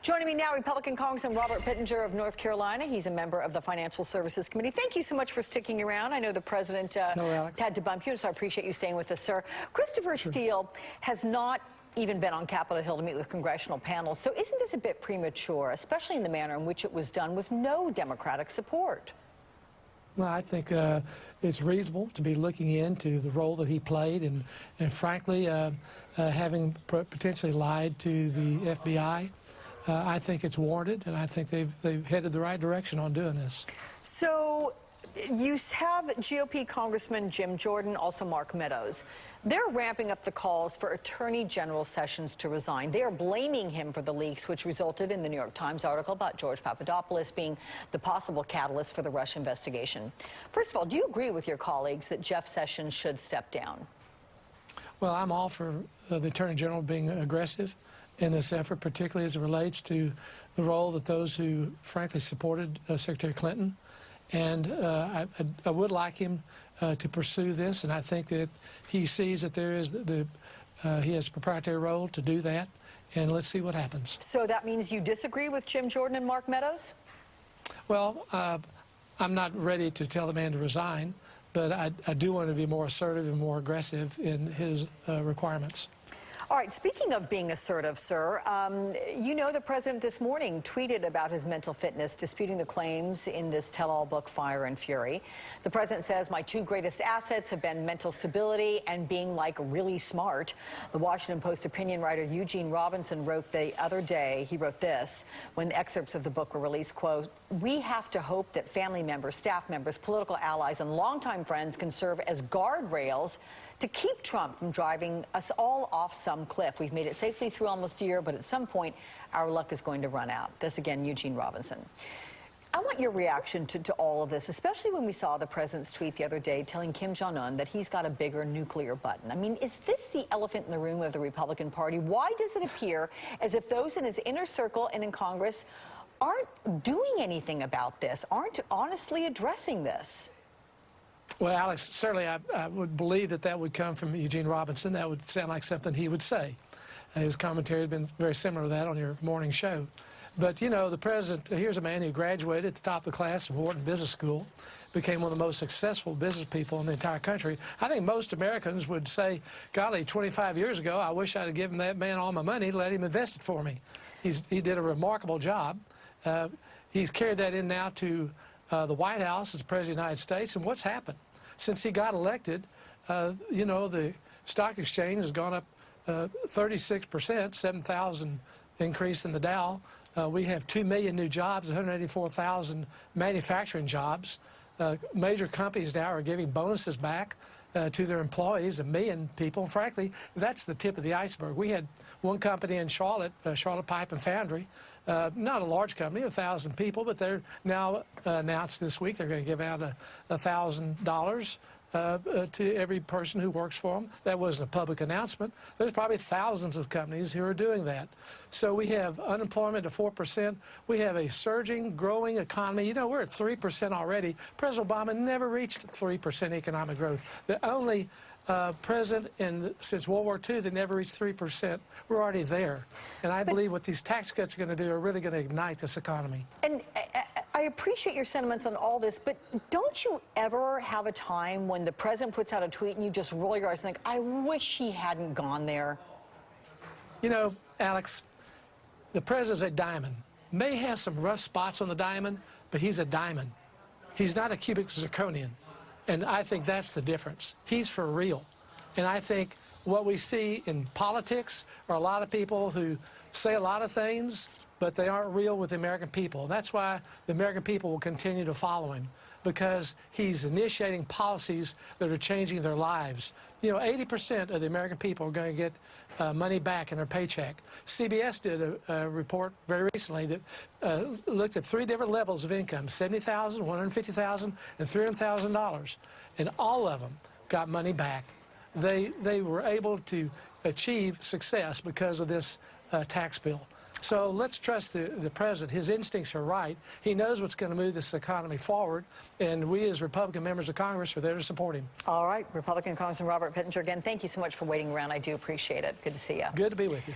Joining me now, Republican Congressman Robert Pittenger of North Carolina. He's a member of the Financial Services Committee. Thank you so much for sticking around. I know the president had to bump you, so I appreciate you staying with us, sir. Christopher Steele has not even been on Capitol Hill to meet with congressional panels. So isn't this a bit premature, especially in the manner in which it was done with no Democratic support? Well, I think it's reasonable to be looking into the role that he played and frankly, having potentially lied to the FBI. I think it's warranted, and I think they've headed the right direction on doing this. So you have GOP Congressman Jim Jordan, also Mark Meadows. They're ramping up the calls for Attorney General Sessions to resign. They are blaming him for the leaks, which resulted in the New York Times article about George Papadopoulos being the possible catalyst for the Russia investigation. First of all, do you agree with your colleagues that Jeff Sessions should step down? Well, I'm all for the Attorney General being aggressive in this effort, particularly as it relates to the role that those who, frankly, supported Secretary Clinton. And I would like him to pursue this, and I think that he sees that there is he has a proprietary role to do that, and let's see what happens. So that means you disagree with Jim Jordan and Mark Meadows? Well, I'm not ready to tell the man to resign, but I do want to be more assertive and more aggressive in his requirements. All right, speaking of being assertive, sir, you know the president this morning tweeted about his mental fitness, disputing the claims in this tell-all book, Fire and Fury. The president says, my two greatest assets have been mental stability and being, like, really smart. The Washington Post opinion writer Eugene Robinson wrote the other day, he wrote this, when the excerpts of the book were released, quote, we have to hope that family members, staff members, political allies, and longtime friends can serve as guardrails to keep Trump from driving us all off some cliff. We've made it safely through almost a year, but at some point, our luck is going to run out. This again, Eugene Robinson. I want your reaction to all of this, especially when we saw the president's tweet the other day telling Kim Jong-un that he's got a bigger nuclear button. I mean, is this the elephant in the room of the Republican Party? Why does it appear as if those in his inner circle and in Congress aren't doing anything about this, aren't honestly addressing this? Well, Alex, certainly I would believe that that would come from Eugene Robinson. That would sound like something he would say. His commentary has been very similar to that on your morning show. But, you know, the president, here's a man who graduated at the top of the class from Wharton Business School, became one of the most successful business people in the entire country. I think most Americans would say, golly, 25 years ago, I wish I'd have given that man all my money, let him invest it for me. He did a remarkable job. He's carried that in now to the White House as the President of the United States, and what's happened? Since he got elected, you know, the stock exchange has gone up 36%, 7,000 increase in the Dow. We have 2 million new jobs, 184,000 manufacturing jobs. Major companies now are giving bonuses back to their employees, 1 million people. Frankly, that's the tip of the iceberg. We had one company in Charlotte, Charlotte Pipe and Foundry, not a large company, 1,000 people, but they're now announced this week they're going to give out $1,000 to every person who works for them. That wasn't a public announcement. There's probably thousands of companies who are doing that. So we have unemployment at 4%. We have a surging, growing economy. You know, we're at 3% already. President Obama never reached 3% economic growth. The only president since World War II that never reached 3%. We're already there. And I believe what these tax cuts are going to do are really going to ignite this economy. And I appreciate your sentiments on all this, but don't you ever have a time when the president puts out a tweet and you just roll your eyes and think, I wish he hadn't gone there? You know, Alex, the president's a diamond. May have some rough spots on the diamond, but he's a diamond. He's not a cubic zirconian. And I think that's the difference. He's for real. And I think what we see in politics are a lot of people who say a lot of things, but they aren't real with the American people. That's why the American people will continue to follow him, because he's initiating policies that are changing their lives. You know, 80% of the American people are going to get money back in their paycheck. CBS did a report very recently that looked at 3 different levels of income, $70,000, $150,000, and $300,000, and all of them got money back. They were able to achieve success because of this tax bill. So let's trust the president. His instincts are right. He knows what's going to move this economy forward, and we as Republican members of Congress are there to support him. All right, Republican Congressman Robert Pittenger, again, thank you so much for waiting around. I do appreciate it. Good to see you. Good to be with you.